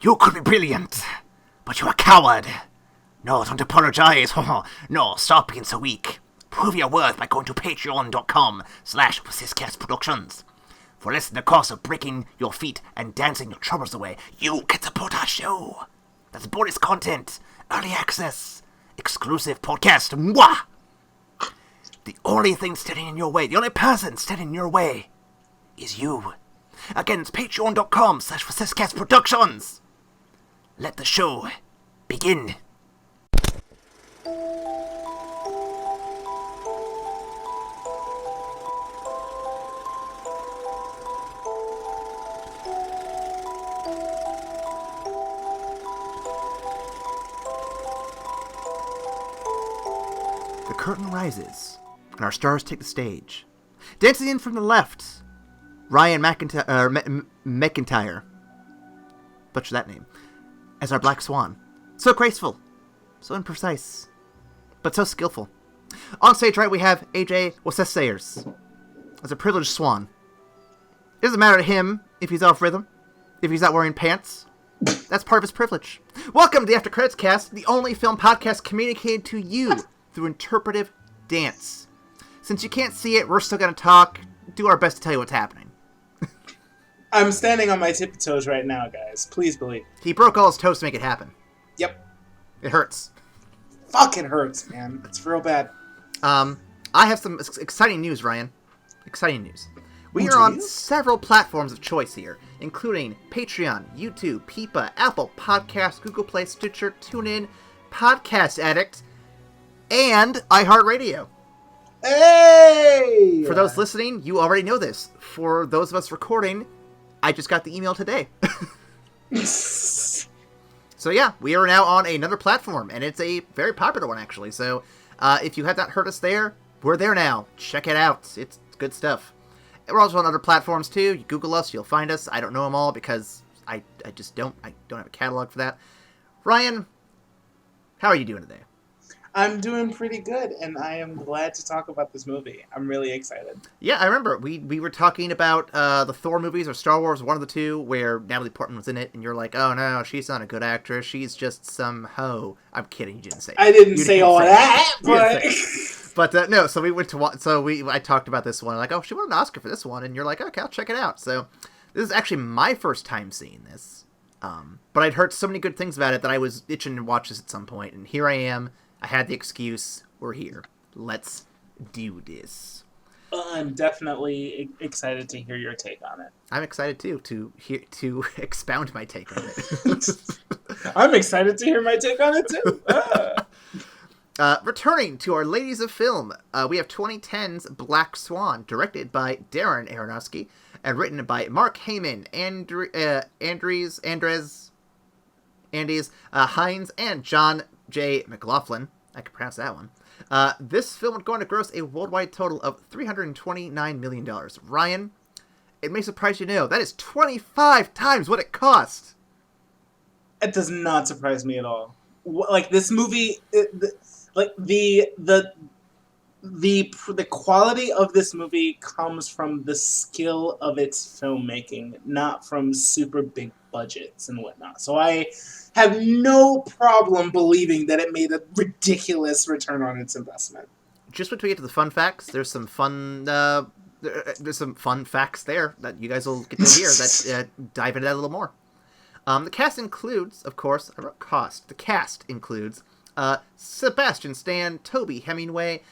You could be brilliant, but you're a coward. No, don't apologize. No, stop being so weak. Prove your worth by going to patreon.com/PersistCastProductions. For less than the cost of breaking your feet and dancing your troubles away, you can support our show. That's bonus content, early access, exclusive podcast. Mwah! The only thing standing in your way, the only person standing in your way, is you. Again, it's patreon.com/PersistCastProductions. Let the show begin. The curtain rises, and our stars take the stage. Dancing in from the left, Ryan McIntyre. Butcher that name. As our Black Swan. So graceful, so imprecise, but so skillful. On stage right, we have AJ Sayers as a privileged swan. It doesn't matter to him if he's off rhythm, if he's not wearing pants. That's part of his privilege. Welcome to the After Credits Cast, the only film podcast communicated to you through interpretive dance. Since you can't see it, we're still going to talk, do our best to tell you what's happening. I'm standing on my tippy toes right now, guys. Please believe. He broke all his toes to make it happen. Yep. It hurts. Fucking hurts, man. It's real bad. I have some exciting news, Ryan. Exciting news. We are on several platforms of choice here, including Patreon, YouTube, Peepa, Apple Podcasts, Google Play, Stitcher, TuneIn, Podcast Addict, and iHeartRadio. Hey! For those listening, you already know this. For those of us recording, I just got the email today. So yeah, we are now on another platform, and it's a very popular one, actually. So if you have not heard us there, we're there now. Check it out. It's good stuff. And we're also on other platforms, too. You Google us, you'll find us. I don't know them all because I just don't. I don't have a catalog for that. Ryan, how are you doing today? I'm doing pretty good, and I am glad to talk about this movie. I'm really excited. Yeah, I remember. We were talking about the Thor movies, or Star Wars, one of the two, where Natalie Portman was in it, and you're like, oh no, she's not a good actress. She's just some hoe. I'm kidding, you didn't say I didn't say all that, but... But no, so we went to watch, I talked about this one, like, oh, she won an Oscar for this one, and you're like, okay, I'll check it out. So this is actually my first time seeing this. But I'd heard so many good things about it that I was itching to watch this at some point, and here I am. I had the excuse. We're here. Let's do this. I'm definitely excited to hear your take on it. I'm excited too to expound my take on it. I'm excited to hear my take on it too. Returning to our ladies of film, we have 2010's Black Swan, directed by Darren Aronofsky and written by Mark Heyman, Andres Hines, and John J. McLaughlin. I can pronounce that one. This film is going to gross a worldwide total of $329 million. Ryan, it may surprise you to know, that is 25 times what it cost. It does not surprise me at all. Like, this movie, the quality of this movie comes from the skill of its filmmaking, not from super big budgets and whatnot. So I have no problem believing that it made a ridiculous return on its investment. Just when we get to the fun facts, there's some fun facts there that you guys will get to hear that dive into that a little more. The cast includes, of course, I wrote cost. The cast includes Sebastian Stan, Toby Hemingway,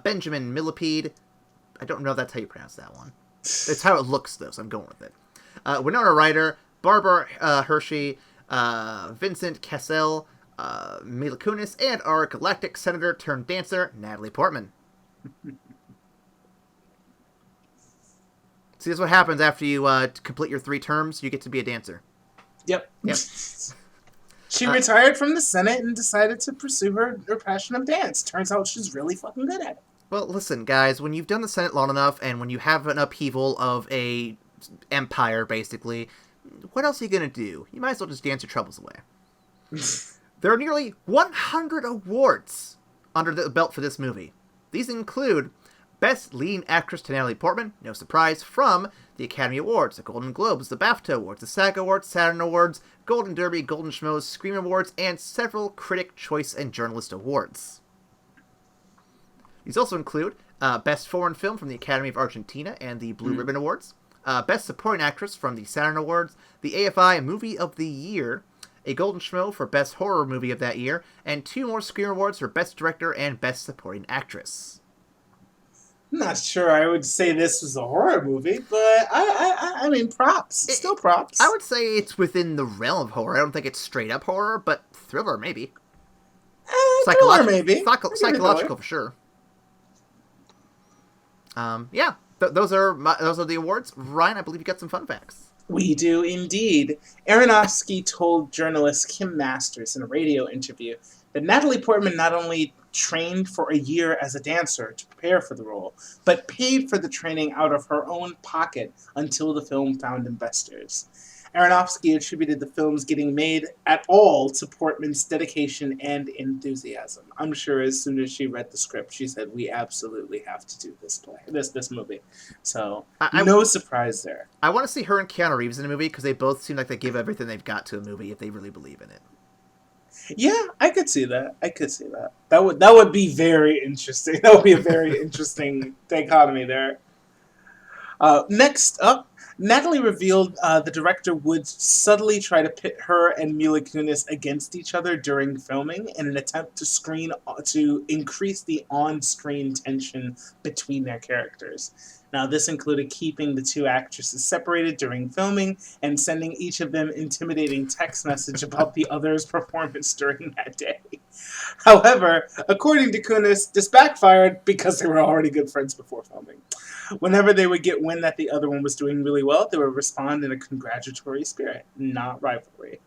Benjamin Millipede. I don't know if that's how you pronounce that one. It's how it looks, though, so I'm going with it. Winona Ryder, Barbara Hershey, Vincent Cassel, Mila Kunis, and our galactic senator turned dancer, Natalie Portman. See, this is what happens after you complete your 3 terms. You get to be a dancer. Yep. She retired from the Senate and decided to pursue her passion of dance. Turns out she's really fucking good at it. Well, listen, guys, when you've done the Senate long enough, and when you have an upheaval of a empire, basically, what else are you going to do? You might as well just dance your troubles away. There are nearly 100 awards under the belt for this movie. These include Best Leading Actress to Natalie Portman, no surprise, from the Academy Awards, the Golden Globes, the BAFTA Awards, the SAG Awards, Saturn Awards, Golden Derby, Golden Schmoes, Scream Awards, and several Critic Choice and Journalist Awards. These also include Best Foreign Film from the Academy of Argentina and the Blue Ribbon Awards, Best Supporting Actress from the Saturn Awards, the AFI Movie of the Year, a Golden Schmo for Best Horror Movie of that year, and 2 more Scream Awards for Best Director and Best Supporting Actress. I'm not sure I would say this was a horror movie, but I mean, props. Still props. I would say it's within the realm of horror. I don't think it's straight up horror, but thriller maybe. Thriller maybe. Psychological for sure. Yeah, those are the awards. Ryan, I believe you got some fun facts. We do indeed. Aronofsky told journalist Kim Masters in a radio interview that Natalie Portman not only trained for a year as a dancer to prepare for the role, but paid for the training out of her own pocket until the film found investors. Aronofsky attributed the film's getting made at all to Portman's dedication and enthusiasm. I'm sure as soon as she read the script, she said, "We absolutely have to do this movie." So, no surprise there. I want to see her and Keanu Reeves in a movie because they both seem like they give everything they've got to a movie if they really believe in it. Yeah, I could see that. That would be very interesting. That would be a very interesting dichotomy there. Next up, Natalie revealed the director would subtly try to pit her and Mila Kunis against each other during filming in an attempt to increase the on-screen tension between their characters. Now, this included keeping the 2 actresses separated during filming and sending each of them intimidating text message about the other's performance during that day. However, according to Kunis, this backfired because they were already good friends before filming. Whenever they would get wind that the other one was doing really well, they would respond in a congratulatory spirit, not rivalry.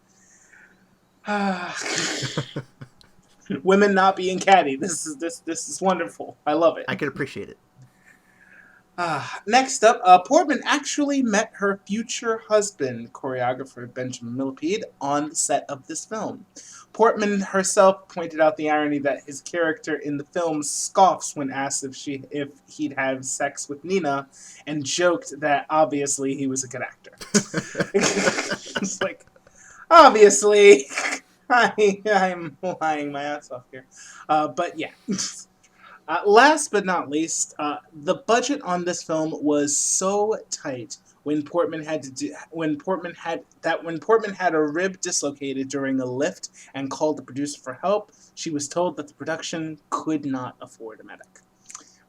Women not being catty. This is wonderful. I love it. I can appreciate it. Next up, Portman actually met her future husband, choreographer Benjamin Millepied, on the set of this film. Portman herself pointed out the irony that his character in the film scoffs when asked if he'd have sex with Nina, and joked that obviously he was a good actor. It's like, obviously, I'm lying my ass off here. But yeah. Last but not least, the budget on this film was so tight when Portman had a rib dislocated during a lift and called the producer for help, she was told that the production could not afford a medic.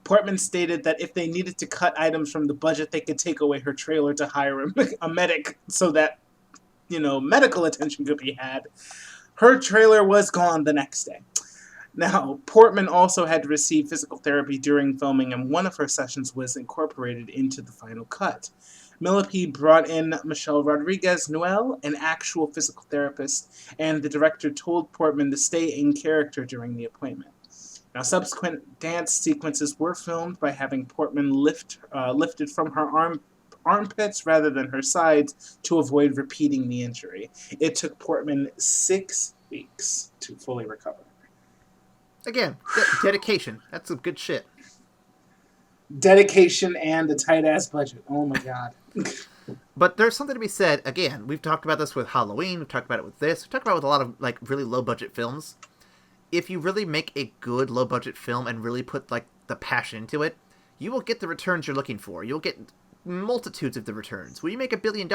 Portman stated that if they needed to cut items from the budget, they could take away her trailer to hire a medic so that, medical attention could be had. Her trailer was gone the next day. Now, Portman also had to receive physical therapy during filming, and one of her sessions was incorporated into the final cut. Millepied brought in Michelle Rodriguez-Noel, an actual physical therapist, and the director told Portman to stay in character during the appointment. Now, subsequent dance sequences were filmed by having Portman lifted from her armpits rather than her sides to avoid repeating the injury. It took Portman 6 weeks to fully recover. Again, dedication. That's some good shit. Dedication and a tight-ass budget. Oh my god. But there's something to be said. Again, we've talked about this with Halloween. We've talked about it with this. We've talked about it with a lot of really low-budget films. If you really make a good low-budget film and really put the passion into it, you will get the returns you're looking for. You'll get multitudes of the returns. Will you make $1 billion?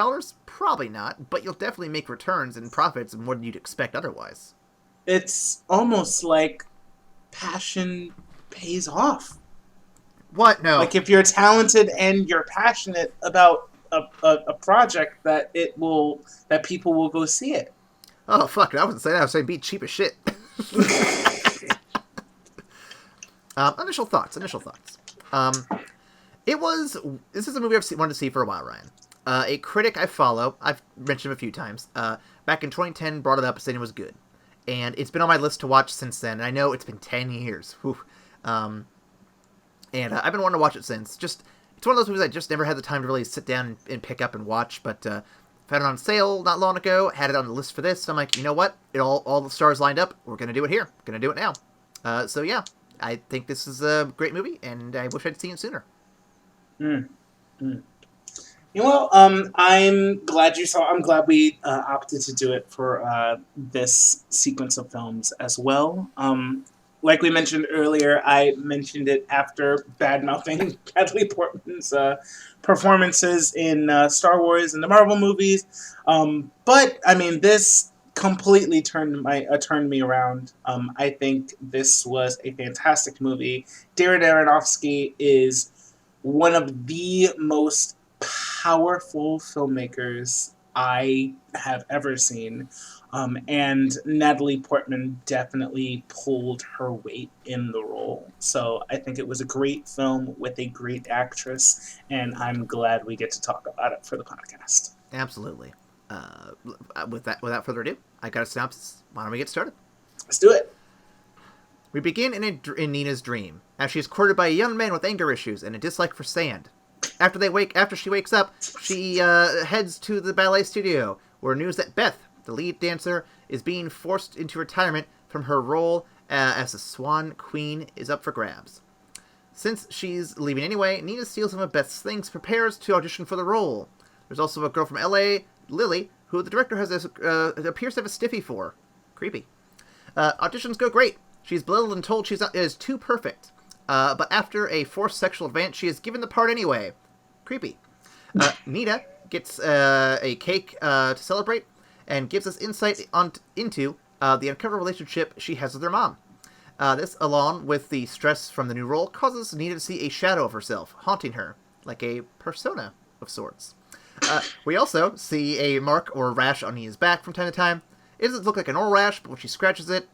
Probably not. But you'll definitely make returns and profits more than you'd expect otherwise. It's almost like passion pays off. What? No. Like if you're talented and you're passionate about a project, that people will go see it. Oh fuck! I wasn't saying that. I was saying be cheap as shit. Initial thoughts. This is a movie I've wanted to see for a while, Ryan. A critic I follow, I've mentioned him a few times, back in 2010 brought it up saying it was good. And it's been on my list to watch since then. And I know it's been 10 years. And I've been wanting to watch it since. It's one of those movies I just never had the time to really sit down and pick up and watch. But found it on sale not long ago. Had it on the list for this. So I'm like, you know what? All the stars lined up. We're going to do it here. Going to do it now. So yeah, I think this is a great movie. And I wish I'd seen it sooner. I'm glad you saw. I'm glad we opted to do it for this sequence of films as well. Like we mentioned earlier, I mentioned it after bad mouthing Natalie Portman's performances in Star Wars and the Marvel movies. But I mean, this completely turned me around. I think this was a fantastic movie. Darren Aronofsky is one of the most powerful filmmakers I have ever seen. And Natalie Portman definitely pulled her weight in the role. So I think it was a great film with a great actress, and I'm glad we get to talk about it for the podcast. Absolutely. Without further ado, I got a synopsis. Why don't we get started? Let's do it. We begin in Nina's dream, as she is courted by a young man with anger issues and a dislike for sand. After she wakes up, she heads to the ballet studio, where news that Beth, the lead dancer, is being forced into retirement from her role as the Swan Queen is up for grabs. Since she's leaving anyway, Nina steals some of Beth's things, prepares to audition for the role. There's also a girl from LA, Lily, who the director appears to have a stiffy for. Creepy. Auditions go great. She's belittled and told she is too perfect. But after a forced sexual advance, she is given the part anyway. Creepy. Nina gets a cake to celebrate and gives us insight into the uncovered relationship she has with her mom. This, along with the stress from the new role, causes Nina to see a shadow of herself, haunting her, like a persona of sorts. We also see a mark or rash on Nina's back from time to time. It doesn't look like a normal rash, but when she scratches it,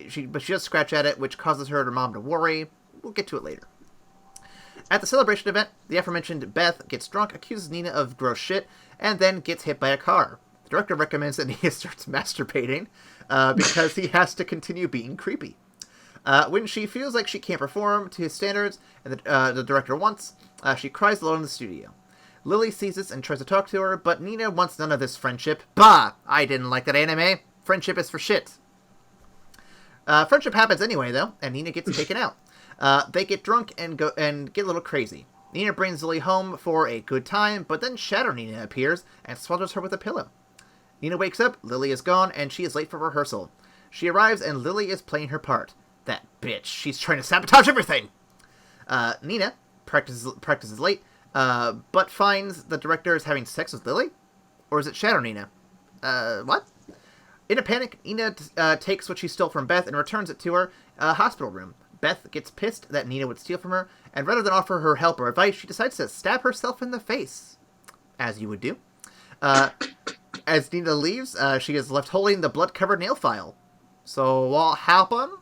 she does scratch at it, which causes her and her mom to worry. We'll get to it later. At the celebration event, the aforementioned Beth gets drunk, accuses Nina of gross shit, and then gets hit by a car. The director recommends that Nina starts masturbating because he has to continue being creepy. When she feels like she can't perform to his standards, and the director wants, she cries alone in the studio. Lily sees this and tries to talk to her, but Nina wants none of this friendship. Bah! I didn't like that anime. Friendship is for shit. Friendship happens anyway, though, and Nina gets taken out. They get drunk and get a little crazy. Nina brings Lily home for a good time, but then Shadow Nina appears and swallows her with a pillow. Nina wakes up, Lily is gone, and she is late for rehearsal. She arrives, and Lily is playing her part. That bitch, she's trying to sabotage everything! Nina practices late, but finds the director is having sex with Lily? Or is it Shadow Nina? What? In a panic, Nina takes what she stole from Beth and returns it to her hospital room. Beth gets pissed that Nina would steal from her, and rather than offer her help or advice, she decides to stab herself in the face. As you would do. As Nina leaves, she is left holding the blood-covered nail file. So what happened?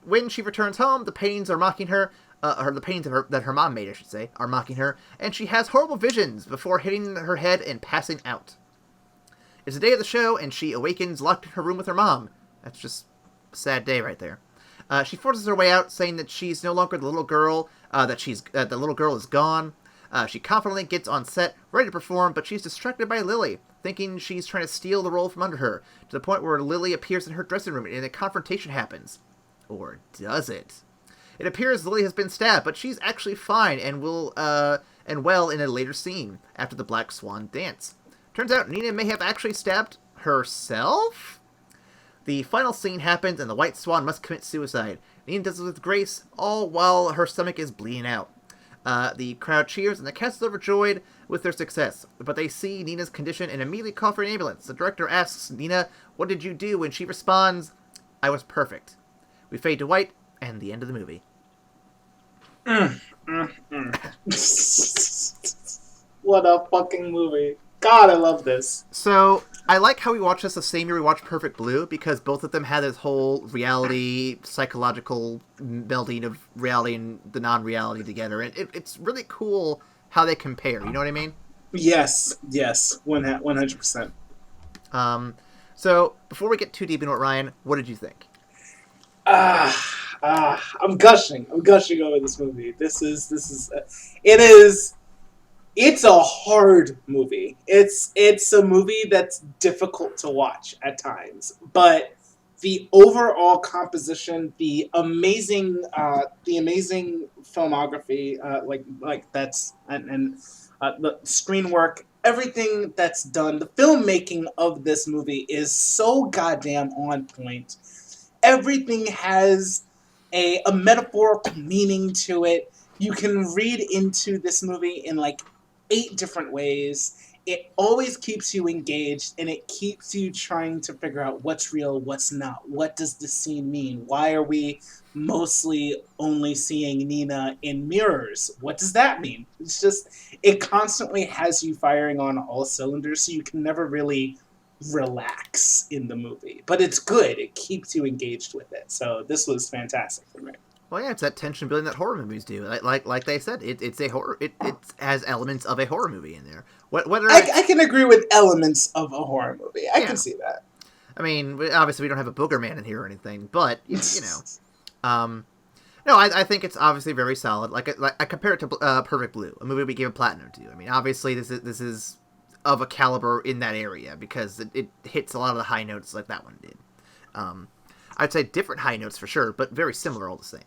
When she returns home, the paintings are mocking her, the paintings that her mom made, I should say, are mocking her, and she has horrible visions before hitting her head and passing out. It's the day of the show, and she awakens locked in her room with her mom. That's just a sad day right there. She forces her way out, saying that she's no longer the little girl, that the little girl is gone. She confidently gets on set, ready to perform, but she's distracted by Lily, thinking she's trying to steal the role from under her, to the point where Lily appears in her dressing room and a confrontation happens. Or does it? It appears Lily has been stabbed, but she's actually fine and well in a later scene, after the Black Swan dance. Turns out Nina may have actually stabbed herself? The final scene happens, and the White Swan must commit suicide. Nina does it with grace, all while her stomach is bleeding out. The crowd cheers, and the cast is overjoyed with their success, but they see Nina's condition and immediately call for an ambulance. The director asks Nina, "What did you do?" and she responds, "I was perfect." We fade to white, and the end of the movie. What a fucking movie. God, I love this. So, I like how we watched this the same year we watched Perfect Blue, because both of them had this whole reality, psychological melding of reality and the non-reality together. And it's really cool how they compare, you know what I mean? Yes, 100%. So, before we get too deep into it, Ryan, what did you think? I'm gushing over this movie. It's a hard movie. It's a movie that's difficult to watch at times, but the overall composition, the amazing filmography, like that's and the screen work, everything that's done, the filmmaking of this movie is so goddamn on point. Everything has a metaphorical meaning to it. You can read into this movie in like 8 different ways. It always keeps you engaged, and it keeps you trying to figure out what's real, what's not. What does this scene mean? Why are we mostly only seeing Nina in mirrors? What does that mean? It's just, it constantly has you firing on all cylinders, so you can never really relax in the movie. But it's good. It keeps you engaged with it. So this was fantastic for me. Well, yeah, it's that tension building that horror movies do. Like they said, it's a horror. It has elements of a horror movie in there. Whether I can agree with elements of a horror movie. I can see that. I mean, obviously we don't have a booger man in here or anything, but you know, no, I think it's obviously very solid. Like I compare it to Perfect Blue, a movie we gave a platinum to. I mean, obviously this is of a caliber in that area because it hits a lot of the high notes like that one did. I'd say different high notes for sure, but very similar all the same.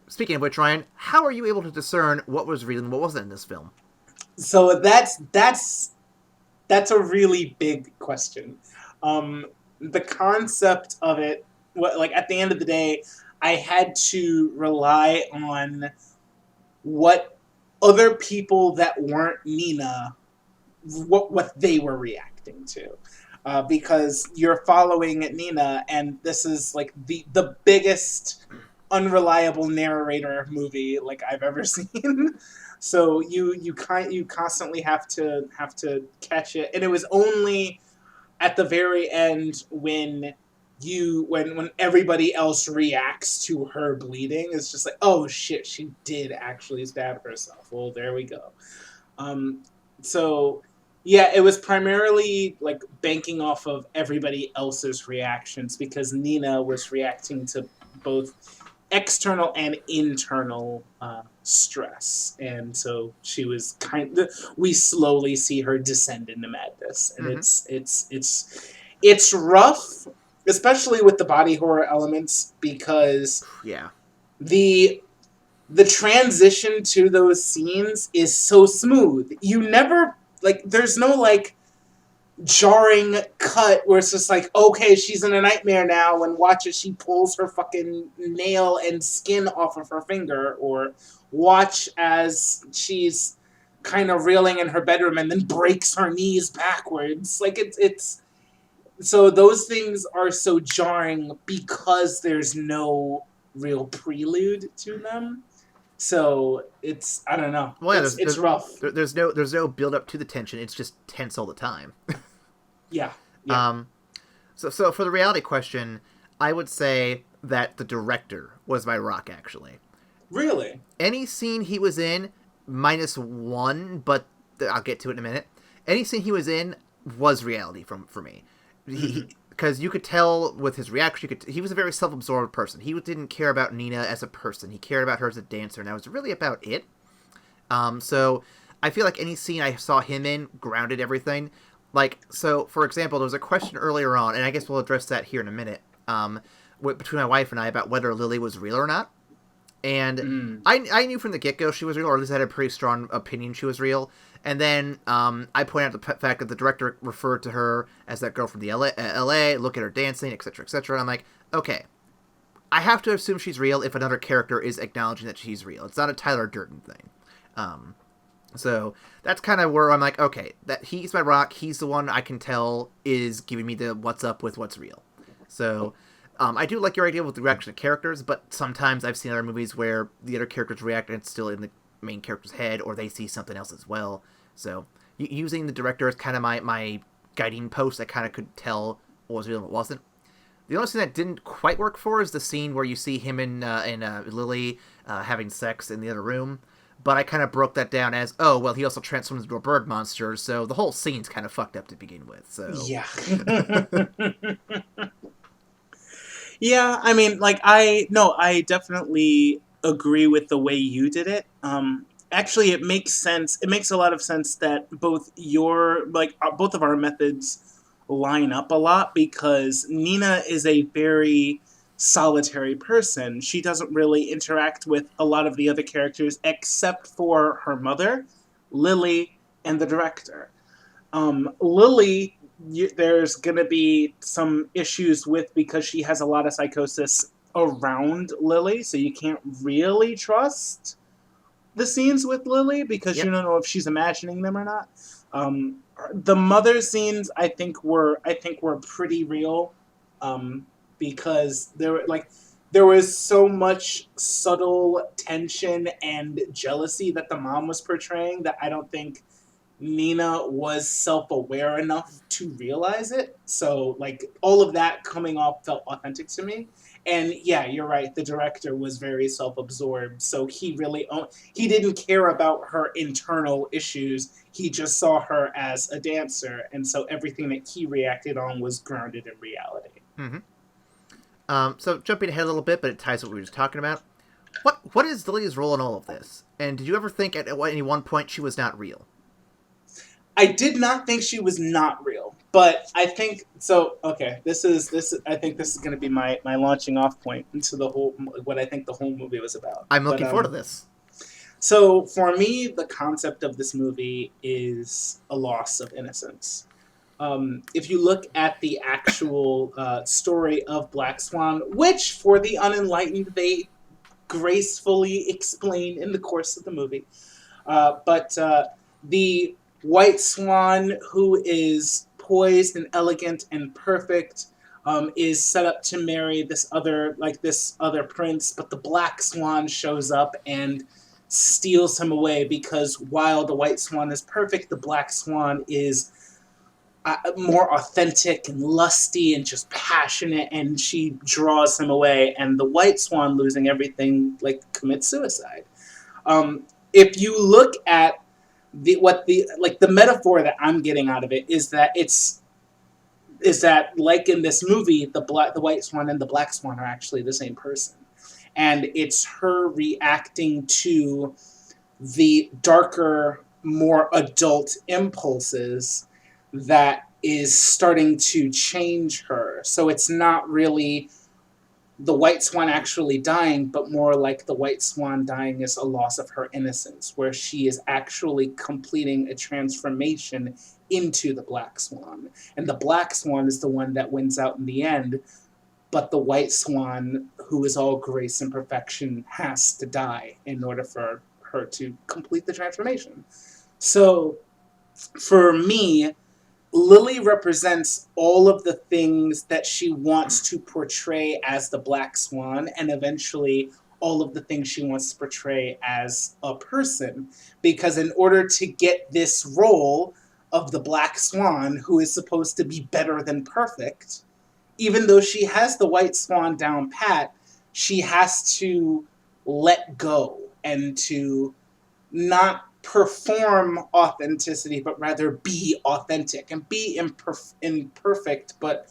Speaking of which, Ryan, how are you able to discern what was real and what wasn't in this film? So that's a really big question. The concept of it, like at the end of the day, I had to rely on what other people that weren't Nina, what they were reacting to. Because you're following Nina, and this is like the biggest unreliable narrator movie like I've ever seen. So you constantly have to catch it, and it was only at the very end when everybody else reacts to her bleeding, it's just like, oh shit, she did actually stab herself. Well, there we go. So yeah, it was primarily like banking off of everybody else's reactions because Nina was reacting to both external and internal stress, and so she was we slowly see her descend into madness, and it's rough, especially with the body horror elements, because the transition to those scenes is so smooth. You never, like, there's no, like, jarring cut where it's just like, okay, she's in a nightmare now, and watch as she pulls her fucking nail and skin off of her finger, or watch as she's kind of reeling in her bedroom and then breaks her knees backwards. Like, it's so those things are so jarring because there's no real prelude to them. So it's, I don't know. Well, yeah, it's rough. There's no build up to the tension. It's just tense all the time. Yeah. So for the reality question, I would say that the director was my rock, actually. Really? Any scene he was in, -1, but I'll get to it in a minute. Any scene he was in was reality for me. Because you could tell with his reaction, he was a very self-absorbed person. He didn't care about Nina as a person. He cared about her as a dancer, and that was really about it. So I feel like any scene I saw him in grounded everything. Like, so, for example, there was a question earlier on, and I guess we'll address that here in a minute, between my wife and I about whether Lily was real or not. And I knew from the get-go she was real, or at least I had a pretty strong opinion she was real. And then I pointed out the fact that the director referred to her as that girl from the LA, look at her dancing, etc., etc. And I'm like, okay, I have to assume she's real if another character is acknowledging that she's real. It's not a Tyler Durden thing. So that's kind of where I'm like, okay, that he's my rock. He's the one I can tell is giving me the what's up with what's real. So I do like your idea with the reaction of characters, but sometimes I've seen other movies where the other characters react and it's still in the main character's head, or they see something else as well. So using the director as kind of my guiding post, I kind of could tell what was real and what wasn't. The only thing that didn't quite work for is the scene where you see him and Lily having sex in the other room. But I kind of broke that down as, oh, well, he also transforms into a bird monster, so the whole scene's kind of fucked up to begin with. So yeah. Yeah, I mean, like, I definitely agree with the way you did it. Actually, it makes sense. It makes a lot of sense that both of our methods line up a lot because Nina is a very solitary person. She doesn't really interact with a lot of the other characters except for her mother, Lily, and the director. Lily, there's going to be some issues with because she has a lot of psychosis around Lily, so you can't really trust the scenes with Lily because Yep. you don't know if she's imagining them or not. The mother scenes I think were pretty real, because there was so much subtle tension and jealousy that the mom was portraying that I don't think Nina was self-aware enough to realize it. So like all of that coming off felt authentic to me. And yeah, you're right. The director was very self-absorbed, so he didn't care about her internal issues. He just saw her as a dancer, and so everything that he reacted on was grounded in reality. Mm-hmm. So jumping ahead a little bit, but it ties to what we were just talking about. What is Lily's role in all of this? And did you ever think at any one point she was not real? I did not think she was not real, but I think so. Okay, this. I think this is going to be my launching off point into the whole what I think the whole movie was about. I'm looking forward to this. So for me, the concept of this movie is a loss of innocence. If you look at the actual story of Black Swan, which for the unenlightened they gracefully explain in the course of the movie, but the White Swan, who is poised and elegant and perfect, is set up to marry this other prince, but the Black Swan shows up and steals him away because while the White Swan is perfect, the Black Swan is more authentic and lusty and just passionate, and she draws him away. And the White Swan, losing everything, commits suicide. If you look at the metaphor that I'm getting out of it is that like in this movie, the White Swan and the Black Swan are actually the same person, and it's her reacting to the darker, more adult impulses that is starting to change her. So it's not really the White Swan actually dying, but more like the White Swan dying is a loss of her innocence, where she is actually completing a transformation into the Black Swan. And the Black Swan is the one that wins out in the end, but the White Swan, who is all grace and perfection, has to die in order for her to complete the transformation. So for me, Lily represents all of the things that she wants to portray as the Black Swan, and eventually all of the things she wants to portray as a person. Because in order to get this role of the Black Swan, who is supposed to be better than perfect, even though she has the White Swan down pat, she has to let go and to not perform authenticity, but rather be authentic and be imperfect, but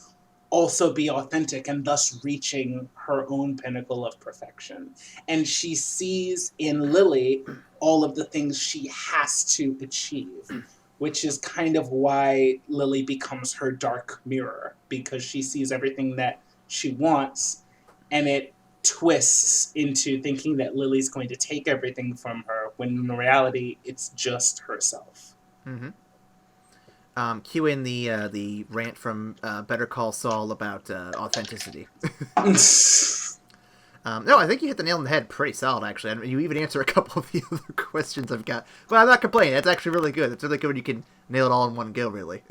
also be authentic, and thus reaching her own pinnacle of perfection. And she sees in Lily all of the things she has to achieve, which is kind of why Lily becomes her dark mirror, because she sees everything that she wants, and it twists into thinking that Lily's going to take everything from her, when in reality it's just herself. Mm-hmm. Cue in the rant from Better Call Saul about authenticity. No, I think you hit the nail on the head pretty solid, actually. And you even answer a couple of the other questions I've got. But I'm not complaining. That's actually really good. It's really good when you can nail it all in one go, really.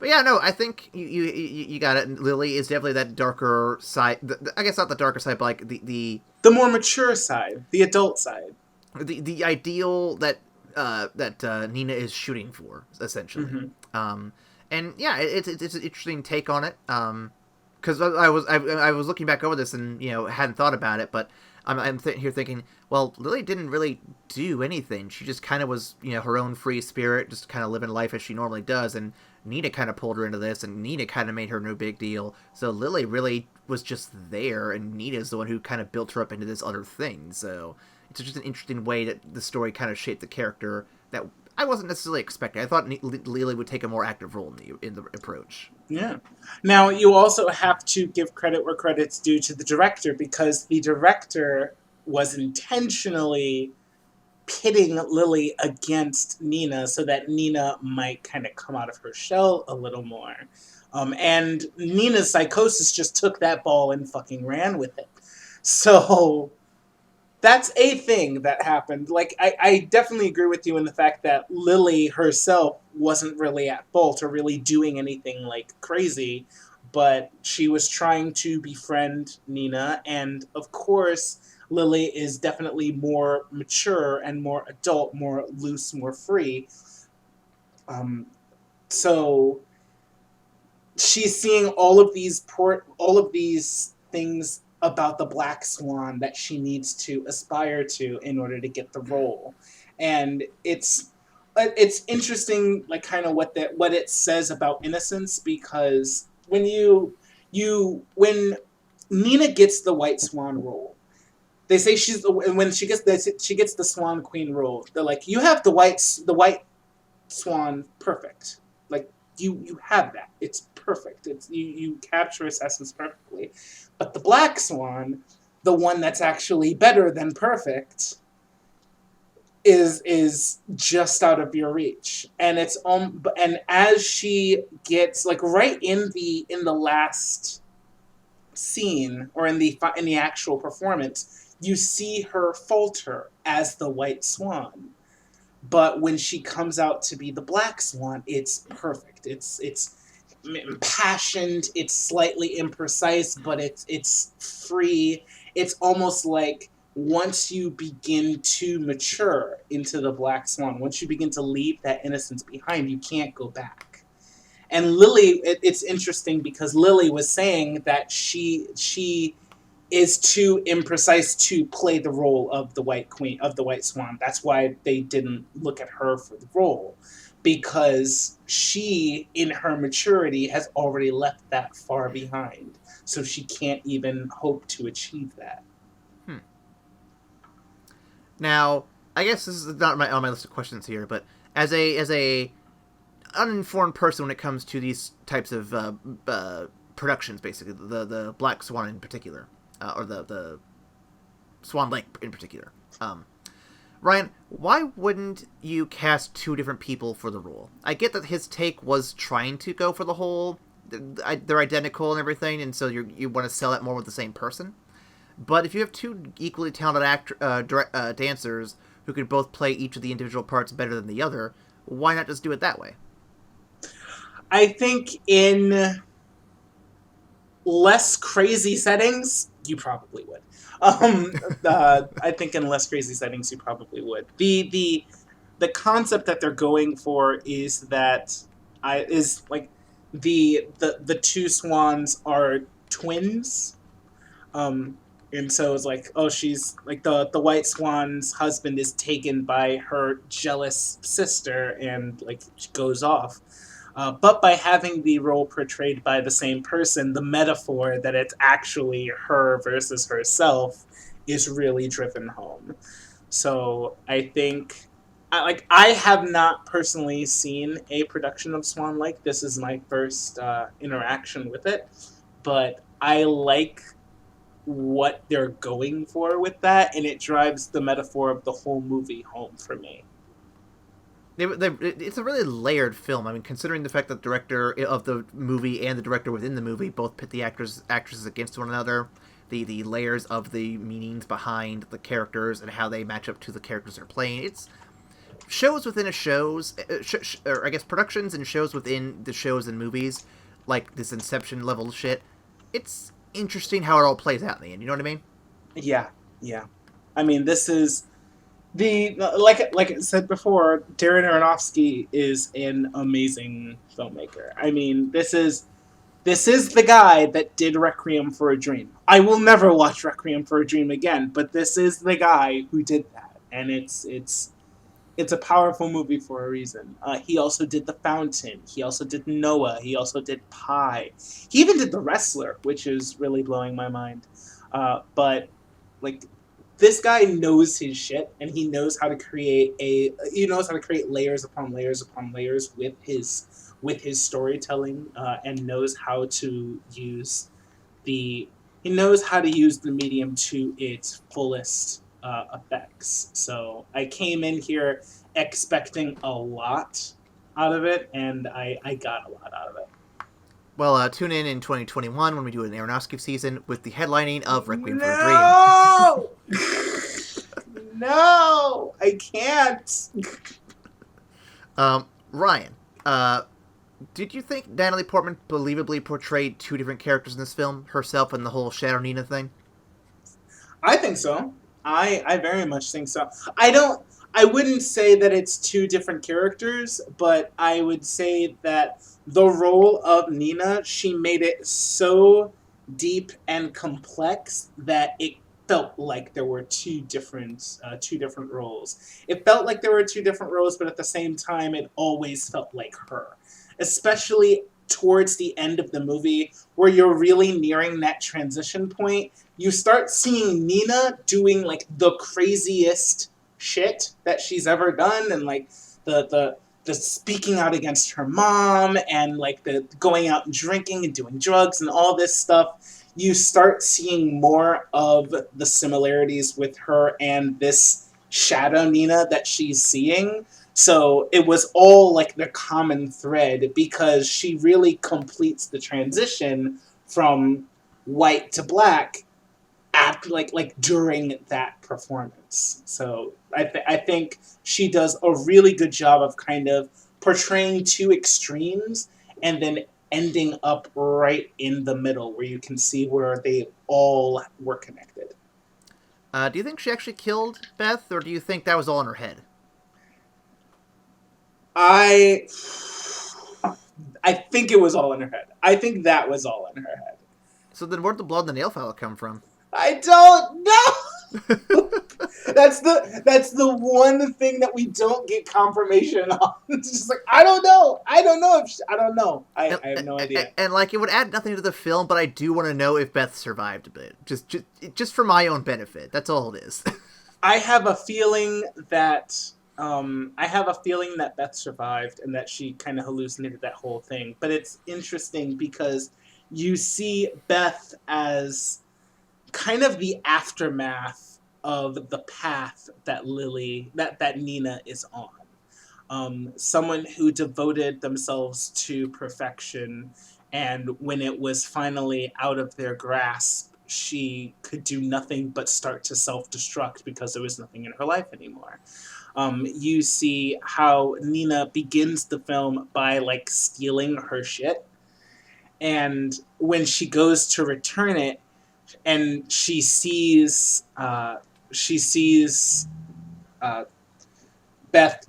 But yeah, no, I think you got it. Lily is definitely that darker side. I guess not the darker side, but like the more mature side, the adult side, the ideal that Nina is shooting for, essentially. Mm-hmm. And yeah, it's an interesting take on it. Because I was looking back over this and hadn't thought about it, but I'm here thinking, well, Lily didn't really do anything. She just kind of was her own free spirit, just kind of living life as she normally does, and Nina kind of pulled her into this, and Nina kind of made her no big deal. So Lily really was just there, and Nina's the one who kind of built her up into this other thing. So it's just an interesting way that the story kind of shaped the character that I wasn't necessarily expecting. I thought Lily would take a more active role in the approach. Yeah. Now, you also have to give credit where credit's due to the director, because the director was intentionally pitting Lily against Nina so that Nina might kind of come out of her shell a little more. And Nina's psychosis just took that ball and fucking ran with it. So that's a thing that happened. Like, I definitely agree with you in the fact that Lily herself wasn't really at fault or really doing anything, like, crazy, but she was trying to befriend Nina, and of course, Lily is definitely more mature and more adult, more loose, more free. So she's seeing all of these things about the Black Swan that she needs to aspire to in order to get the role, and it's interesting, like, kind of what it says about innocence, because when when Nina gets the White Swan role, they say when she gets the Swan Queen role, they're like, you have the white Swan perfect, like you have that, it's perfect, it's you capture its essence perfectly, but the Black Swan, the one that's actually better than perfect, is just out of your reach, and and as she gets, like, right in the last scene, or in the actual performance, you see her falter as the White Swan, but when she comes out to be the Black Swan, it's perfect. It's impassioned, it's slightly imprecise, but it's free. It's almost like, once you begin to mature into the Black Swan, once you begin to leave that innocence behind, you can't go back. And Lily, it's interesting because Lily was saying that she is too imprecise to play the role of the White Queen, of the White Swan. That's why they didn't look at her for the role, because she, in her maturity, has already left that far behind. So she can't even hope to achieve that. Now, I guess this is not on my list of questions here, but as a uninformed person when it comes to these types of productions, basically the Black Swan in particular, or the Swan Lake in particular, Ryan, why wouldn't you cast two different people for the role? I get that his take was trying to go for the whole they're identical and everything, and so you want to sell it more with the same person. But if you have two equally talented dancers who could both play each of the individual parts better than the other, why not just do it that way? I think in less crazy settings, you probably would. I think in less crazy settings, you probably would. The concept that they're going for is that the two swans are twins. And so it's like, oh, she's like, the White Swan's husband is taken by her jealous sister, and, like, she goes off. But by having the role portrayed by the same person, the metaphor that it's actually her versus herself is really driven home. So I think, I have not personally seen a production of Swan Lake. This is my first interaction with it, but I like what they're going for with that, and it drives the metaphor of the whole movie home for me. It's a really layered film. I mean, considering the fact that the director of the movie and the director within the movie both pit the actresses against one another, the layers of the meanings behind the characters and how they match up to the characters they're playing. It's shows within a shows, or I guess productions and shows within the shows and movies, like this Inception level shit. It's interesting how it all plays out in the end. You know what I mean? Yeah. I mean, this is like I said before, Darren Aronofsky is an amazing filmmaker. I mean, this is the guy that did Requiem for a Dream. I will never watch Requiem for a Dream again, but this is the guy who did that, and it's a powerful movie for a reason. He also did The Fountain. He also did Noah. He also did Pi. He even did The Wrestler, which is really blowing my mind. But, like, this guy knows his shit, and he knows how to create layers upon layers upon layers with his storytelling, and knows how to use the he knows how to use the medium to its fullest effects. So I came in here expecting a lot out of it, and I got a lot out of it. Well, tune in 2021 when we do an Aronofsky season with the headlining of Requiem for a Dream. No! No! I can't! Ryan, did you think Natalie Portman believably portrayed two different characters in this film? Herself and the whole Shadow Nina thing? I think so. I very much think so. I wouldn't say that it's two different characters, but I would say that the role of Nina, she made it so deep and complex that it felt like there were two different roles. It felt like there were two different roles, but at the same time, it always felt like her. Especially towards the end of the movie, where you're really nearing that transition point, you start seeing Nina doing like the craziest shit that she's ever done, and like the speaking out against her mom, and like the going out and drinking and doing drugs and all this stuff. You start seeing more of the similarities with her and this shadow Nina that she's seeing. So it was all like the common thread, because she really completes the transition from white to black during that performance. So I think she does a really good job of kind of portraying two extremes and then ending up right in the middle where you can see where they all were connected. Do you think she actually killed Beth, or do you think that was all in her head? I think it was all in her head. I think that was all in her head. So then where'd the blood in the nail file come from? I don't know! That's the one thing that we don't get confirmation on. It's just like, I don't know. I don't know. I have no idea. And like, it would add nothing to the film, but I do want to know if Beth survived a bit. Just for my own benefit. That's all it is. I have a feeling that Beth survived and that she kind of hallucinated that whole thing. But it's interesting because you see Beth as kind of the aftermath of the path that Nina is on. Someone who devoted themselves to perfection, and when it was finally out of their grasp, she could do nothing but start to self-destruct because there was nothing in her life anymore. You see how Nina begins the film by like stealing her shit, and when she goes to return it, and she sees Beth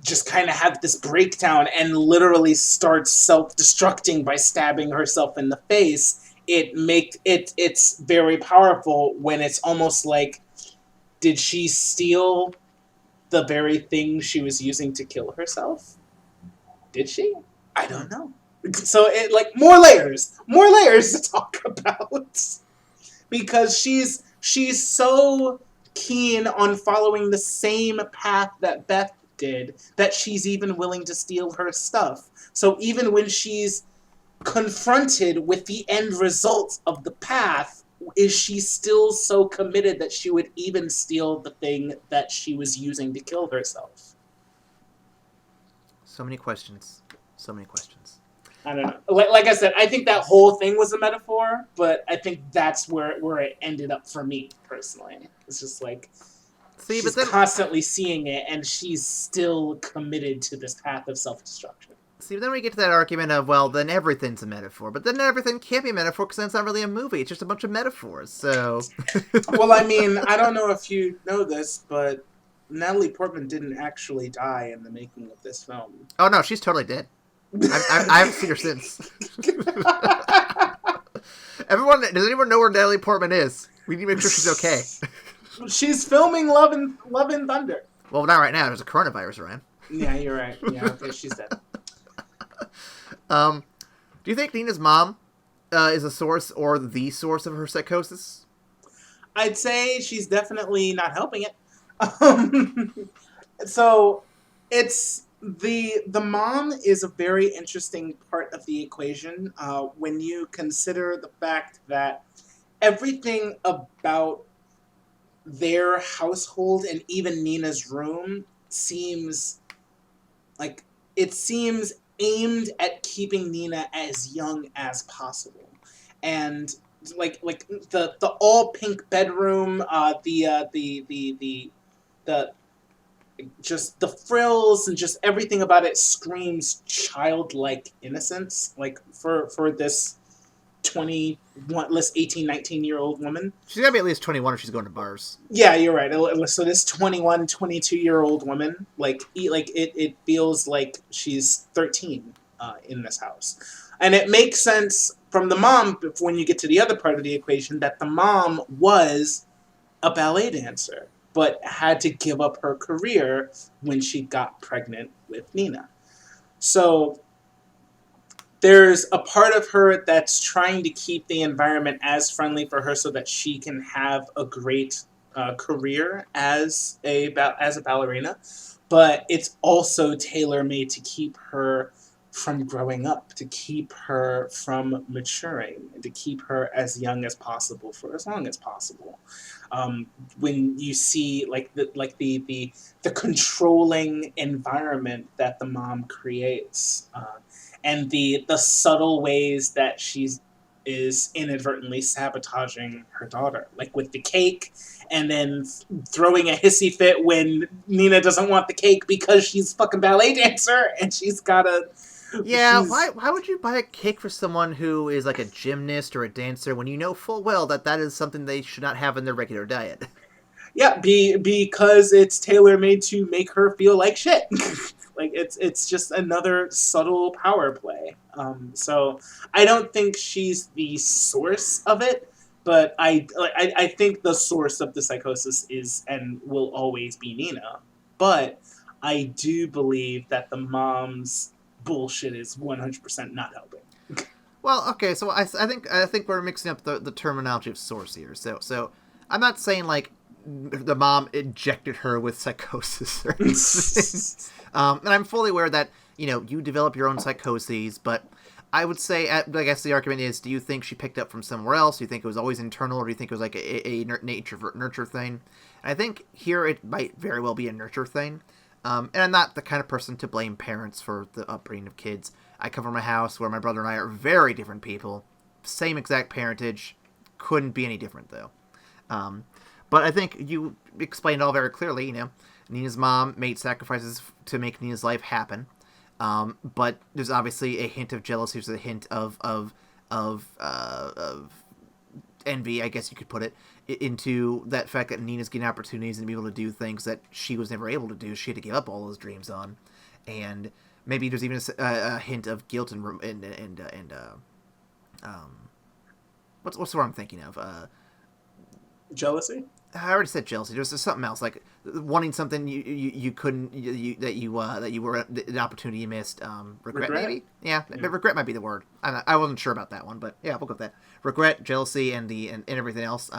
just kind of have this breakdown and literally starts self-destructing by stabbing herself in the face. It's very powerful when it's almost like, did she steal the very thing she was using to kill herself? Did she? I don't know. So it like more layers to talk about, because she's so keen on following the same path that Beth did that she's even willing to steal her stuff. So even when she's confronted with the end results of the path, is she still so committed that she would even steal the thing that she was using to kill herself? So many questions. I don't know. Like I said, I think that whole thing was a metaphor, but I think that's where it ended up for me, personally. It's just like, she's constantly seeing it, and she's still committed to this path of self-destruction. See, then we get to that argument of, well, then everything's a metaphor. But then everything can't be a metaphor because then it's not really a movie. It's just a bunch of metaphors, so... Well, I mean, I don't know if you know this, but Natalie Portman didn't actually die in the making of this film. Oh, no, she's totally dead. I haven't seen her since. Does anyone know where Natalie Portman is? We need to make sure she's okay. She's filming Love and Thunder. Well, not right now. There's a coronavirus around. Yeah, you're right. Yeah, okay, she's dead. Do you think Nina's mom is a source or the source of her psychosis? I'd say she's definitely not helping it. Um, so it's the mom is a very interesting part of the equation when you consider the fact that everything about their household and even Nina's room seems like it seems aimed at keeping Nina as young as possible, and like the all pink bedroom, the just the frills and just everything about it screams childlike innocence. Like for this 21, less 18, 19-year-old woman. She's gotta be at least 21 if she's going to bars. Yeah, you're right. So this 21, 22-year-old woman, it feels like she's 13 in this house. And it makes sense from the mom when you get to the other part of the equation that the mom was a ballet dancer, but had to give up her career when she got pregnant with Nina. So there's a part of her that's trying to keep the environment as friendly for her so that she can have a great career as a ballerina, but it's also tailor-made to keep her from growing up, to keep her from maturing, and to keep her as young as possible for as long as possible. When you see the controlling environment that the mom creates, and the subtle ways that she's is inadvertently sabotaging her daughter, like with the cake, and then throwing a hissy fit when Nina doesn't want the cake because she's a fucking ballet dancer and she's gotta. Yeah, why would you buy a cake for someone who is like a gymnast or a dancer when you know full well that that is something they should not have in their regular diet? Yeah, because it's tailor made to make her feel like shit. Like it's just another subtle power play. So I don't think she's the source of it, but I think the source of the psychosis is and will always be Nina. But I do believe that the mom's bullshit is 100% not helping. Well, okay, so I think we're mixing up the terminology of source here. So I'm not saying like the mom injected her with psychosis or anything. And I'm fully aware that, you develop your own psychoses, but I would say, I guess the argument is, do you think she picked up from somewhere else? Do you think it was always internal, or do you think it was like a nurture thing? And I think here it might very well be a nurture thing. And I'm not the kind of person to blame parents for the upbringing of kids. I come from a house where my brother and I are very different people. Same exact parentage. Couldn't be any different, though. But I think you explained all very clearly, Nina's mom made sacrifices to make Nina's life happen. But there's obviously a hint of jealousy, there's a hint of envy, I guess you could put it, into that fact that Nina's getting opportunities and be able to do things that she was never able to do. She had to give up all those dreams on. And maybe there's even a hint of guilt and what's the word I'm thinking of? Jealousy? I already said jealousy. There's something else, like wanting something you couldn't, that you were an opportunity you missed. Regret maybe. Yeah, regret might be the word. I wasn't sure about that one, but yeah, we'll go with that. Regret, jealousy, and everything else.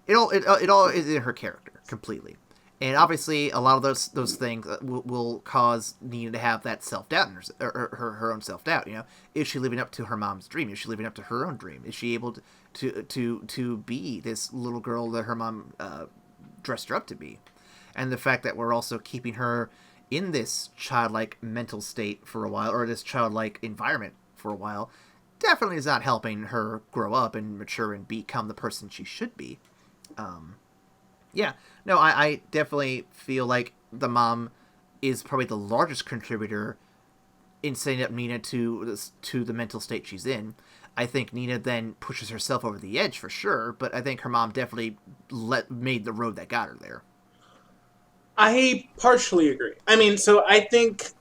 It all is in her character completely, and obviously a lot of those things will cause Nina to have that self-doubt in her own self-doubt. Is she living up to her mom's dream? Is she living up to her own dream? Is she able to be this little girl that her mom dressed her up to be? And the fact that we're also keeping her in this childlike mental state for a while, or this childlike environment for a while, definitely is not helping her grow up and mature and become the person she should be. I definitely feel like the mom is probably the largest contributor in setting up Nina to the mental state she's in. I think Nina then pushes herself over the edge for sure, but I think her mom definitely made the road that got her there. I partially agree. I mean, so I think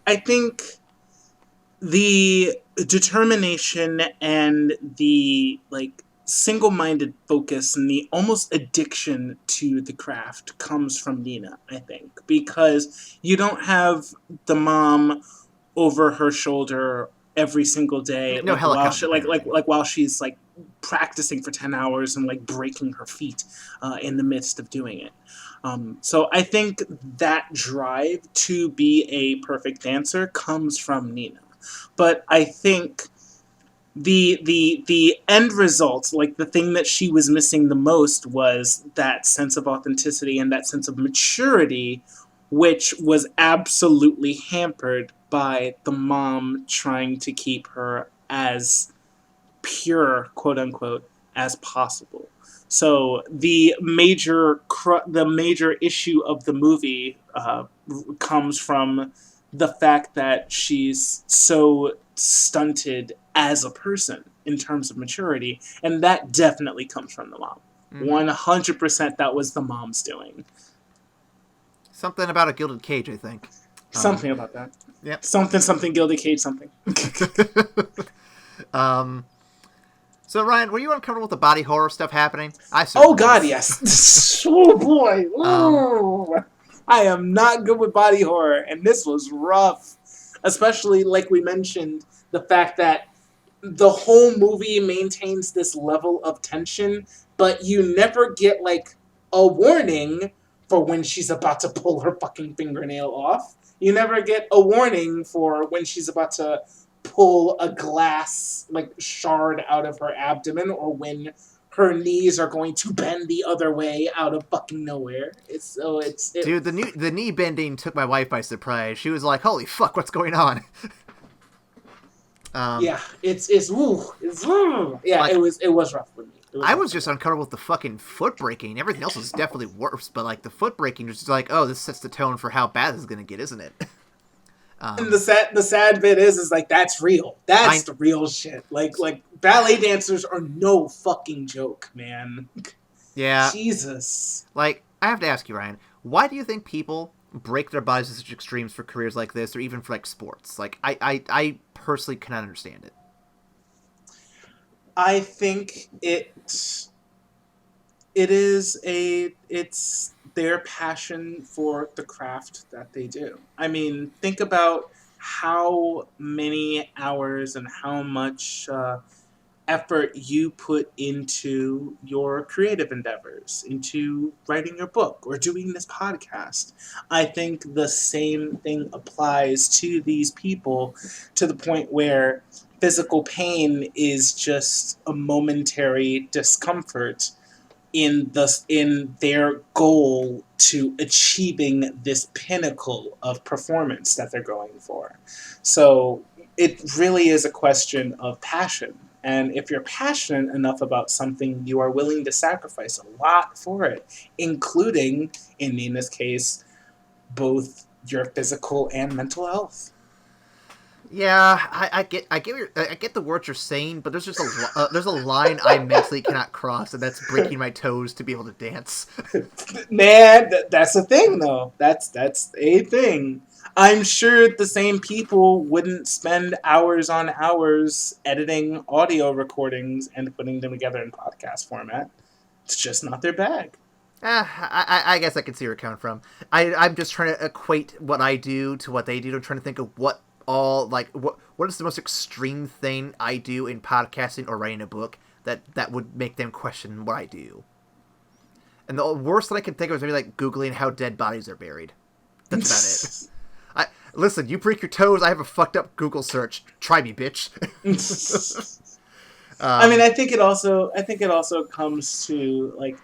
the determination and the single-minded focus and the almost addiction to the craft comes from Nina, I think, because you don't have the mom over her shoulder every single day, No like while helicopter she parenting. like while she's like practicing for 10 hours and like breaking her feet in the midst of doing it. So I think that drive to be a perfect dancer comes from Nina. But I think the end result, like the thing that she was missing the most, was that sense of authenticity and that sense of maturity, which was absolutely hampered by the mom trying to keep her as pure, quote unquote, as possible. So the major issue of the movie comes from the fact that she's so stunted as a person in terms of maturity, and that definitely comes from the mom. 100% that was the mom's doing. Something about a gilded cage, I think. Something about that. Yep. Something gilded cage something. So Ryan, were you uncomfortable with the body horror stuff happening? Oh God, yes. Oh boy. I am not good with body horror, and this was rough. Especially, like we mentioned, the fact that the whole movie maintains this level of tension, but you never get, like, a warning for when she's about to pull her fucking fingernail off. You never get a warning for when she's about to pull a glass, like, shard out of her abdomen, or when her knees are going to bend the other way out of fucking nowhere. Dude, the knee bending took my wife by surprise. She was like, "Holy fuck, what's going on?" Yeah, it's woo. Yeah, like, it was rough for me. I was just uncomfortable with the fucking foot breaking. Everything else was definitely worse, but like the foot breaking was just like, oh, this sets the tone for how bad this is gonna get, isn't it? And the sad bit is like that's real. That's the real shit. Like ballet dancers are no fucking joke, man. Yeah. Jesus. Like, I have to ask you, Ryan, why do you think people break their bodies to such extremes for careers like this, or even for like sports? Like, I personally cannot understand it. I think it's their passion for the craft that they do. I mean, think about how many hours and how much effort you put into your creative endeavors, into writing your book or doing this podcast. I think the same thing applies to these people, to the point where physical pain is just a momentary discomfort in their goal to achieving this pinnacle of performance that they're going for. So it really is a question of passion. And if you're passionate enough about something, you are willing to sacrifice a lot for it, including, in Nina's case, both your physical and mental health. Yeah, I get the words you're saying, but there's just there's a line I mentally cannot cross, and that's breaking my toes to be able to dance. Man, that's a thing, though. That's a thing. I'm sure the same people wouldn't spend hours on hours editing audio recordings and putting them together in podcast format. It's just not their bag. I guess I can see where you're coming from. I'm just trying to equate what I do to what they do. I'm trying to think of what is the most extreme thing I do in podcasting or writing a book that would make them question what I do. And the worst that I can think of is maybe like Googling how dead bodies are buried. That's about it. Listen, you break your toes, I have a fucked up Google search. Try me, bitch. I mean, I think it also comes to like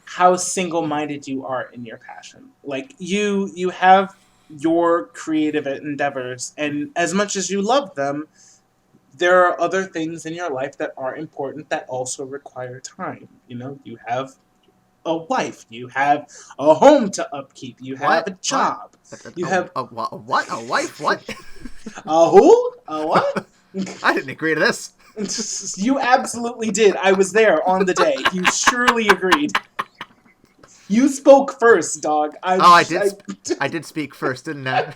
how single-minded you are in your passion. Like you have your creative endeavors, and as much as you love them, there are other things in your life that are important that also require time. You know, you have a wife, you have a home to upkeep, you have a job, you have a what? A wife? What? A who? A what? I didn't agree to this. You absolutely did. I was there on the day. You surely agreed. You spoke first, dog. I did speak first, didn't I?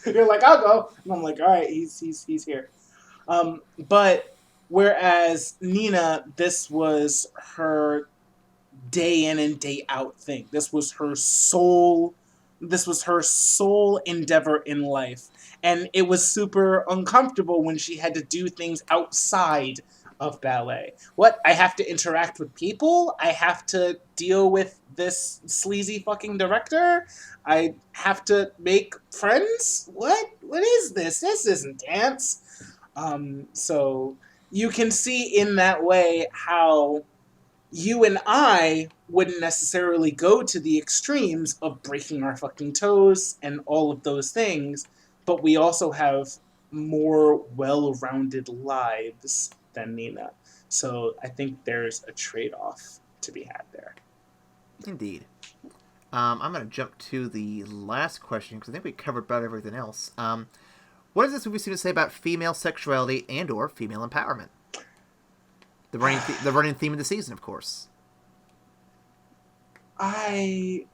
You're like, I'll go. And I'm like, all right, he's here. But whereas Nina, this was her day in and day out thing. This was her sole endeavor in life. And it was super uncomfortable when she had to do things outside of ballet. What? I have to interact with people? I have to deal with this sleazy fucking director? I have to make friends? What? What is this? This isn't dance. So you can see in that way how you and I wouldn't necessarily go to the extremes of breaking our fucking toes and all of those things, but we also have more well-rounded lives than Nina. So I think there's a trade-off to be had there. Indeed. I'm going to jump to the last question because I think we covered about everything else. What does this movie seem to say about female sexuality and or female empowerment? The running theme of the season, of course. I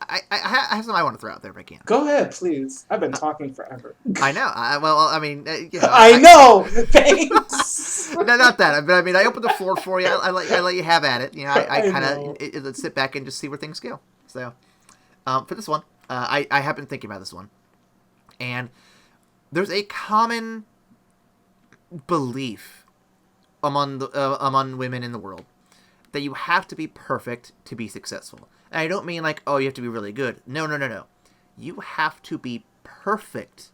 have something I want to throw out there if I can. Go ahead, please. I've been talking forever. I know. I know. Thanks. No, not that. But I mean, I opened the floor for you. I let you have at it. You know, I kind of sit back and just see where things go. So, for this one, I have been thinking about this one, and there's a common belief among women in the world that you have to be perfect to be successful. And I don't mean like, oh, you have to be really good. No. You have to be perfect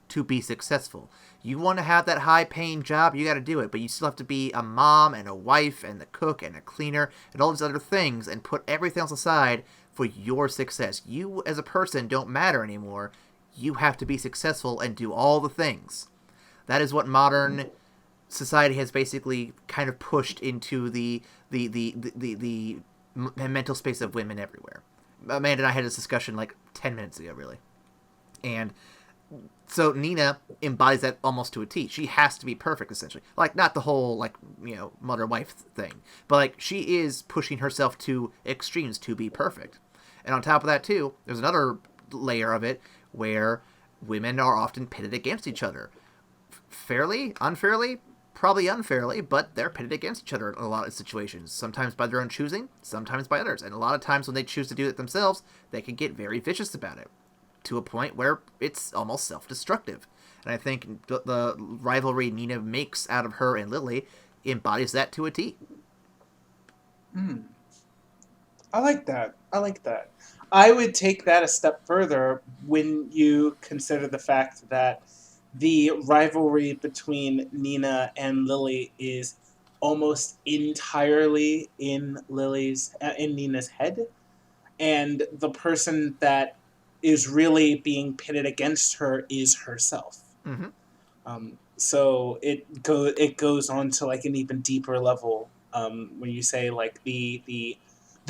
to be successful. You want to have that high-paying job, you got to do it. But you still have to be a mom and a wife and the cook and a cleaner and all these other things and put everything else aside for your success. You as a person don't matter anymore. You have to be successful and do all the things. That is what modern society has basically kind of pushed into the mental space of women everywhere. Amanda and I had this discussion like 10 minutes ago, really. And so Nina embodies that almost to a T. She has to be perfect, essentially. Like, not the whole, like, you know, mother-wife thing. But, like, she is pushing herself to extremes to be perfect. And on top of that, too, there's another layer of it where women are often pitted against each other. Fairly? Unfairly? Probably unfairly, but they're pitted against each other in a lot of situations. Sometimes by their own choosing, sometimes by others. And a lot of times when they choose to do it themselves, they can get very vicious about it, to a point where it's almost self-destructive. And I think the rivalry Nina makes out of her and Lily embodies that to a T. I like that. I would take that a step further when you consider the fact that the rivalry between Nina and Lily is almost entirely in Nina's head, and the person that is really being pitted against her is herself. Mm-hmm. So it goes on to like an even deeper level when you say like the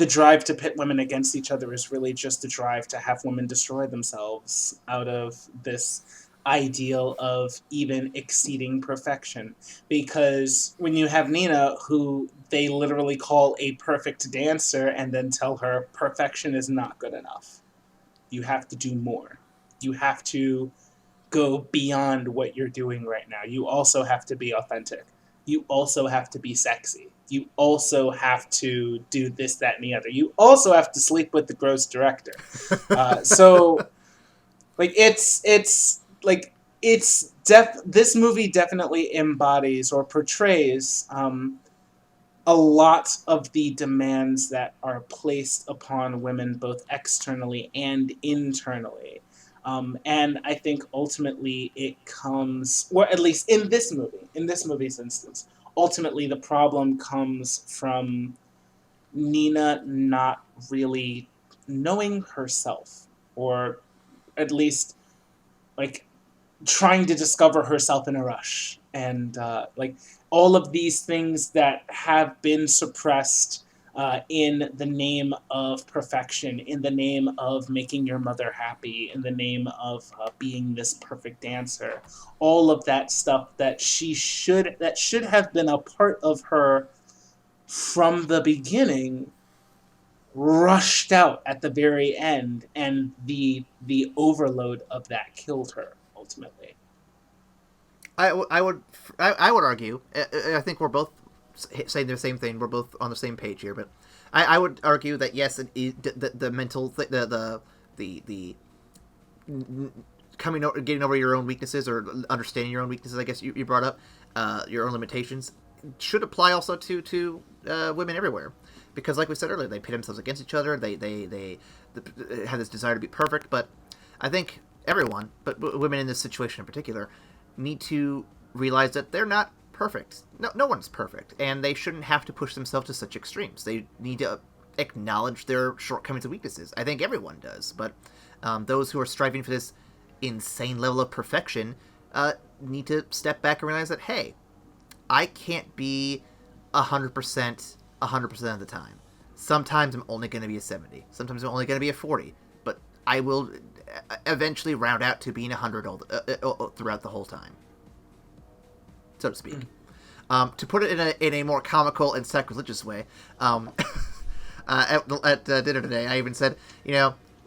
drive to pit women against each other is really just a drive to have women destroy themselves out of this ideal of even exceeding perfection. Because when you have Nina, who they literally call a perfect dancer and then tell her perfection is not good enough. You have to do more. You have to go beyond what you're doing right now. You also have to be authentic. You also have to be sexy. You also have to do this, that, and the other. You also have to sleep with the gross director. This movie definitely embodies or portrays a lot of the demands that are placed upon women both externally and internally. And I think ultimately it comes, or at least in this movie's instance, ultimately the problem comes from Nina not really knowing herself, or at least like trying to discover herself in a rush. And like all of these things that have been suppressed in the name of perfection, in the name of making your mother happy, in the name of being this perfect dancer, all of that stuff that should have been a part of her from the beginning, rushed out at the very end, and the overload of that killed her ultimately. I would argue. I think we're both saying the same thing. We're both on the same page here, but I would argue that yes, the mental the getting over your own weaknesses or understanding your own weaknesses, I guess you brought up, your own limitations, should apply also to women everywhere. Because like we said earlier, they pit themselves against each other, they have this desire to be perfect, but I think everyone, but women in this situation in particular, need to realize that they're not perfect. No one's perfect, and they shouldn't have to push themselves to such extremes. They need to acknowledge their shortcomings and weaknesses. I think everyone does, but those who are striving for this insane level of perfection need to step back and realize that, hey, I can't be 100% of the time. Sometimes I'm only going to be a 70. Sometimes I'm only going to be a 40. But I will eventually round out to being 100 throughout the whole time, so to speak. To put it in a more comical and sacrilegious way, at dinner today, I even said,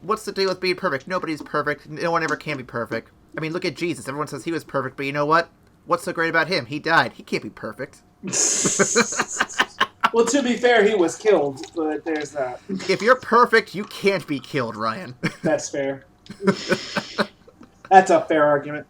what's the deal with being perfect? Nobody's perfect. No one ever can be perfect. I mean, look at Jesus. Everyone says he was perfect, but you know what? What's so great about him? He died. He can't be perfect. Well, to be fair, he was killed, but there's that. If you're perfect, you can't be killed, Ryan. That's fair. That's a fair argument.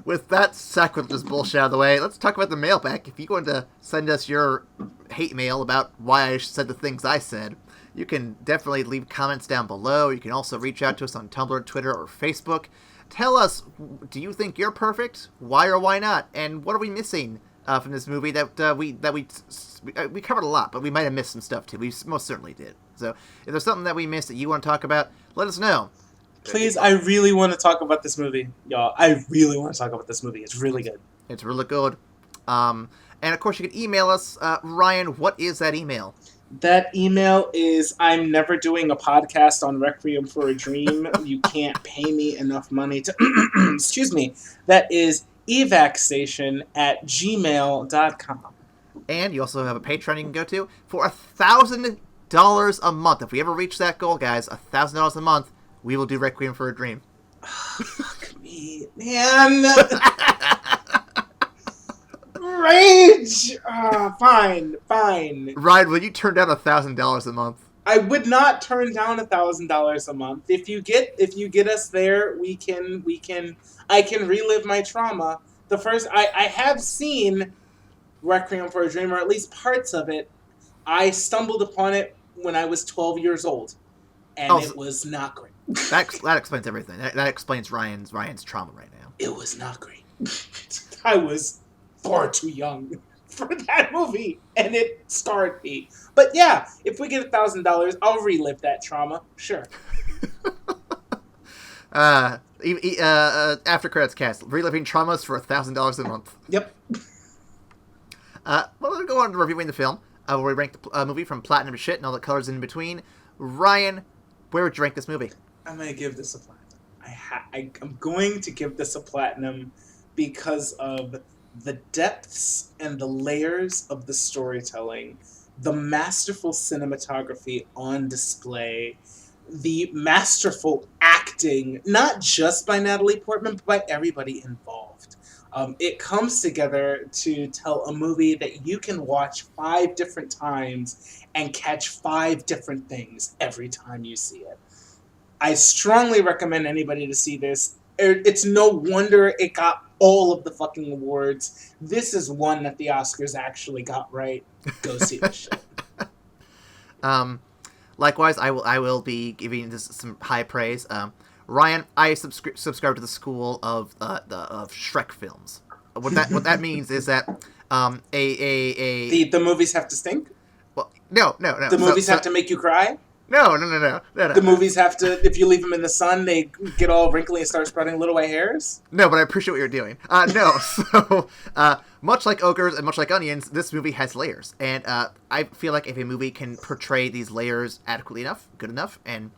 With that sacrilegious bullshit out of the way, let's talk about the mailbag. If you want to send us your hate mail about why I said the things I said, you can definitely leave comments down below. You can also reach out to us on Tumblr, Twitter, or Facebook. Tell us, do you think you're perfect? Why or why not? And what are we missing from this movie that we covered a lot, but we might have missed some stuff too. We most certainly did. So if there's something that we missed that you want to talk about, let us know. Please, I really want to talk about this movie, y'all. I really want to talk about this movie. It's really good. It's really good. And of course, you can email us. Ryan, what is that email? That email is, I'm never doing a podcast on Requiem for a Dream. You can't pay me enough money to... Excuse me. That is evacstation@gmail.com. And you also have a Patreon you can go to for $1,000 a month. If we ever reach that goal, guys, $1,000 a month, we will do Requiem for a Dream. Fuck me, man. Rage. Fine. Ryan, will you turn down $1,000 a month? I would not turn down $1,000 a month. If you get us there, I can relive my trauma. I have seen Requiem for a Dream, or at least parts of it. I stumbled upon it when I was 12 years old, and it was not great. That explains everything. That explains Ryan's trauma right now. It was not great. I was far too young for that movie, and it scarred me. But yeah, if we get $1,000, I'll relive that trauma. Sure. After credits cast, reliving traumas for $1,000 a month. Yep. Well, we'll go on to reviewing the film, where we rank the movie from platinum to shit and all the colors in between. Ryan, where would you rank this movie? I'm going to give this a platinum. I'm going to give this a platinum because of the depths and the layers of the storytelling, the masterful cinematography on display, the masterful acting, not just by Natalie Portman, but by everybody involved. It comes together to tell a movie that you can watch 5 different times and catch 5 different things every time you see it. I strongly recommend anybody to see this. It's no wonder it got all of the fucking awards. This is one that the Oscars actually got right. Go see this shit. Likewise, I will be giving this some high praise. Ryan, I subscribe to the school of Shrek films. What that means is that the movies have to stink. Well, no. The movies have to make you cry. No. The movies have to, if you leave them in the sun, they get all wrinkly and start sprouting little white hairs? No, but I appreciate what you're doing. No, so, much like ogres and much like onions, this movie has layers. And I feel like if a movie can portray these layers adequately enough, good enough, and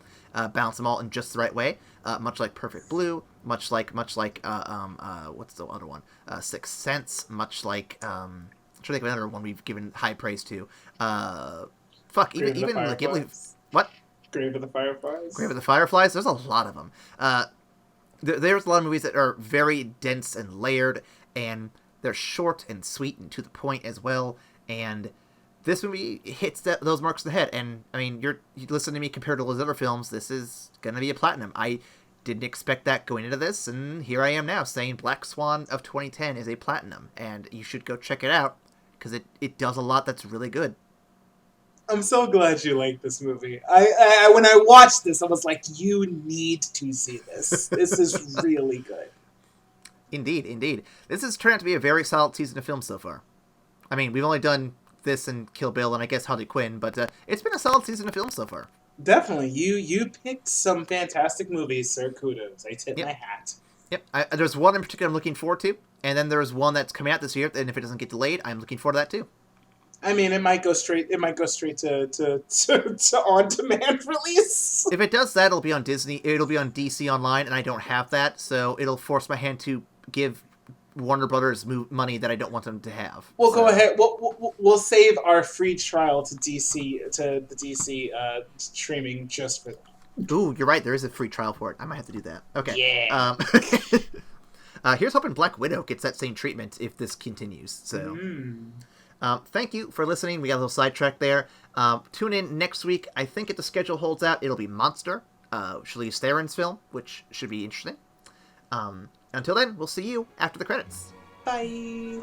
balance them all in just the right way, much like Perfect Blue, much like what's the other one? Sixth Sense, much like, I'm trying to think of another one we've given high praise to. Even like Ghibli. What? Grave of the Fireflies. Grave of the Fireflies? There's a lot of them. There's a lot of movies that are very dense and layered, and they're short and sweet and to the point as well. And this movie hits those marks on the head. And, I mean, you listen to me compared to those other films, this is going to be a platinum. didn't expect that going into this, and here I am now saying Black Swan of 2010 is a platinum, and you should go check it out, because it does a lot that's really good. I'm so glad you like this movie. I when I watched this, I was like, you need to see this. This is really good. Indeed, indeed. This has turned out to be a very solid season of film so far. I mean, we've only done this and Kill Bill and I guess Harley Quinn, but it's been a solid season of film so far. Definitely. You picked some fantastic movies, sir. Kudos. I tip my hat. Yep. There's one in particular I'm looking forward to, and then there's one that's coming out this year, and if it doesn't get delayed, I'm looking forward to that too. I mean, it might go straight to on-demand release. If it does that, it'll be on Disney. It'll be on DC Online, and I don't have that, so it'll force my hand to give Warner Brothers money that I don't want them to have. We'll go ahead. We'll save our free trial to the DC streaming just for that. Ooh, you're right. There is a free trial for it. I might have to do that. Okay. Yeah. Here's hoping Black Widow gets that same treatment if this continues. So. Thank you for listening. We got a little sidetrack there. Tune in next week. I think if the schedule holds out, it'll be Monster, Charlize Theron's film, which should be interesting. Until then, we'll see you after the credits. Bye.